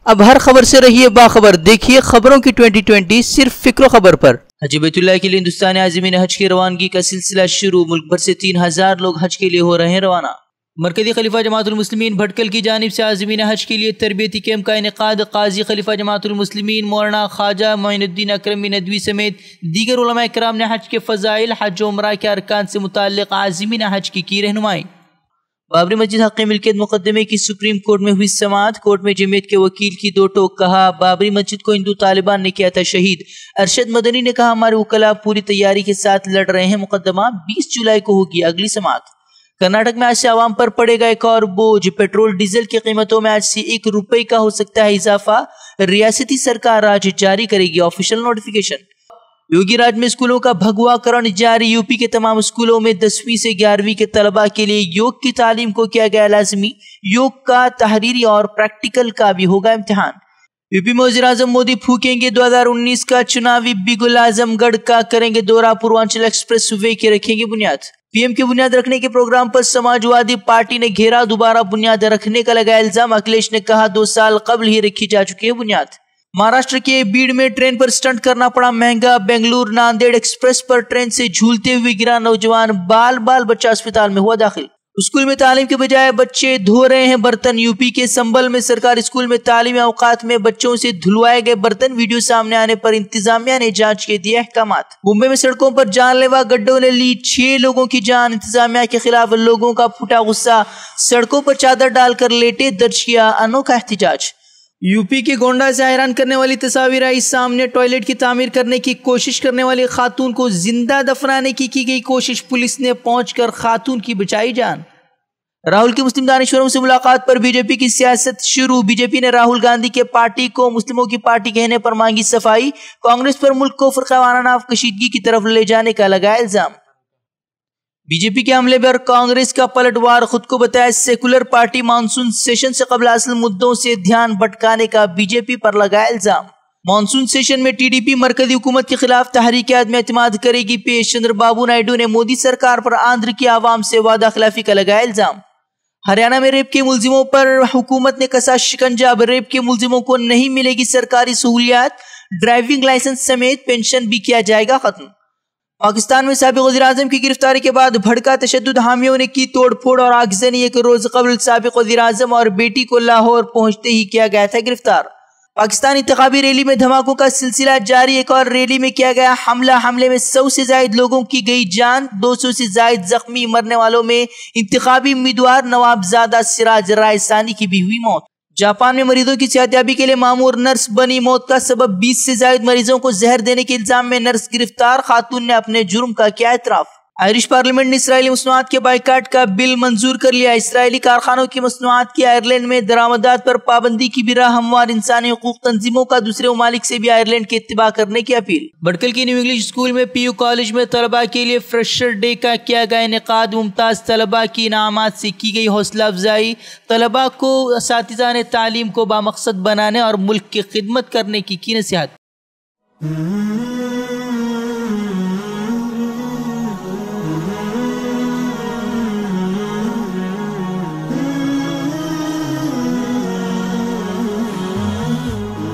اب ہر خبر سے رہیے باخبر، دیکھیے خبروں کی 2020 صرف فکر و خبر پر۔ حج بیت اللہ کے لیے ہندوستانی عازمین حج کی روانگی کا سلسلہ شروع، ملک بھر سے 3000 لوگ حج کے لیے ہو رہے ہیں روانہ۔ مرکزی خلیفہ جماعت المسلمین بھٹکل کی جانب سے عازمین حج کے لیے تربیتی کیمپ کا انعقاد، قاضی خلیفہ جماعت المسلمین مولانا خواجہ معین الدین اکرمی ندوی سمیت دیگر علماء کرام نے حج کے فضائل، حج و عمرہ کے ارکان سے متعلق عازمین حج کی رہنمائی۔ بابری مسجد حق ملکیت مقدمے کی سپریم کورٹ میں ہوئی سماعت، کورٹ میں جمعیت کے وکیل کی دو ٹوک، کہا بابری مسجد کو ہندو طالبان نے کیا تھا شہید۔ ارشد مدنی نے کہا ہمارے وکلاء پوری تیاری کے ساتھ لڑ رہے ہیں، مقدمہ 20 جولائی کو ہوگی اگلی سماعت۔ کرناٹک میں آج سے عوام پر پڑے گا ایک اور بوجھ، پیٹرول ڈیزل کی قیمتوں میں آج سے 1 روپے کا ہو سکتا ہے اضافہ، ریاستی سرکار آج جاری کرے گی آفیشل نوٹیفیکیشن۔ یوگی راج میں اسکولوں کا بھگوا کرن جاری، یوپی کے تمام اسکولوں میں 10ویں سے 11ویں کے طلباء کے لیے یوگ کی تعلیم کو کیا گیا لازمی، یوگ کا تحریری اور پریکٹیکل کا بھی ہوگا امتحان۔ یوپی میں وزیر اعظم مودی پھونکیں گے 2019 کا چناوی بگل، اعظم گڑھ کا کریں گے دورہ، پوروانچل ایکسپریس وے کی رکھیں گے بنیاد۔ پی ایم کی بنیاد رکھنے کے پروگرام پر سماجوادی پارٹی نے گھیرا، دوبارہ بنیاد رکھنے کا لگا الزام، اکھلیش نے کہا 2 سال قبل ہی رکھی جا چکی ہے بنیاد۔ مہاراشٹر کے بیڑ میں ٹرین پر سٹنٹ کرنا پڑا مہنگا، بنگلور ناندیڑ ایکسپریس پر ٹرین سے جھولتے ہوئے گرا نوجوان، بال بچہ اسپتال میں ہوا داخل۔ اسکول میں تعلیم کے بجائے بچے دھو رہے ہیں برتن، یوپی کے سنبل میں سرکاری اسکول میں تعلیمی اوقات میں بچوں سے دھلوائے گئے برتن، ویڈیو سامنے آنے پر انتظامیہ نے جانچ کے دیے احکامات۔ ممبئی میں سڑکوں پر جان لیوا گڈھوں نے لی 6 لوگوں کی جان، انتظامیہ کے خلاف لوگوں کا پھوٹا غصہ، سڑکوں پر چادر ڈال کر لیٹے، درج کیا انوکھا احتجاج۔ یوپی کے گونڈا سے حیران کرنے والی تصاویر آئی سامنے، ٹوائلٹ کی تعمیر کرنے کی کوشش کرنے والی خاتون کو زندہ دفنانے کی گئی کوشش، پولیس نے پہنچ کر خاتون کی بچائی جان۔ راہل کی مسلم دانشوروں سے ملاقات پر بی جے پی کی سیاست شروع، بی جے پی نے راہل گاندھی کے پارٹی کو مسلموں کی پارٹی کہنے پر مانگی صفائی، کانگریس پر ملک کو فرقہ وارانہ کشیدگی کی طرف لے جانے کا لگایا الزام۔ بی جے پی کے حملے پر کانگریس کا پلٹ وار، خود کو بتایا سیکولر پارٹی، مانسون سیشن سے قبل اصل مدوں سے دھیان بھٹکانے کا بی جے پی پر لگایا الزام۔ مانسون سیشن میں ٹی ڈی پی مرکزی حکومت کے خلاف تحریک عدم اعتماد کرے گی پیش، چندر بابو نائیڈو نے مودی سرکار پر آندھر کی عوام سے وعدہ خلافی کا لگایا الزام۔ ہریانہ میں ریپ کے ملزموں پر حکومت نے کسا شکنجہ، اب ریپ کے ملزموں کو نہیں ملے گی سرکاری سہولیات، ڈرائیونگ لائسنس سمیت پینشن بھی کیا جائے گا ختم۔ پاکستان میں سابق وزیر اعظم کی گرفتاری کے بعد بھڑکا تشدد، حامیوں نے کی توڑ پھوڑ اور آگزنی، 1 روز قبل سابق وزیر اعظم اور بیٹی کو لاہور پہنچتے ہی کیا گیا تھا گرفتار۔ پاکستان انتخابی ریلی میں دھماکوں کا سلسلہ جاری، ایک اور ریلی میں کیا گیا حملہ، حملے میں 100 سے زائد لوگوں کی گئی جان، 200 سے زائد زخمی، مرنے والوں میں انتخابی امیدوار نواب زادہ سراج رائے ثانی کی بھی ہوئی موت۔ جاپان میں مریضوں کی صحتیابی کے لیے مامور نرس بنی، موت کا سبب 20 سے زائد مریضوں کو زہر دینے کے الزام میں نرس گرفتار، خاتون نے اپنے جرم کا کیا اعتراف۔ آئرش پارلیمنٹ نے اسرائیلی مصنوعات کے بائیکاٹ کا بل منظور کر لیا، اسرائیلی کارخانوں کی مصنوعات کی آئرلینڈ میں درآمدات پر پابندی کی بھی راہ ہموار، انسانی حقوق تنظیموں کا دوسرے ممالک سے بھی آئرلینڈ کے اتباع کرنے کی اپیل۔ بھٹکل کی نیو انگلش اسکول میں پی یو کالج میں طلباء کے لیے فریشر ڈے کا کیا گیا انعقاد، ممتاز طلباء کی انعامات سے کی گئی حوصلہ افزائی، طلباء کو اساتذہ نے تعلیم کو بامقصد بنانے اور ملک کی خدمت کرنے کی نصیحت۔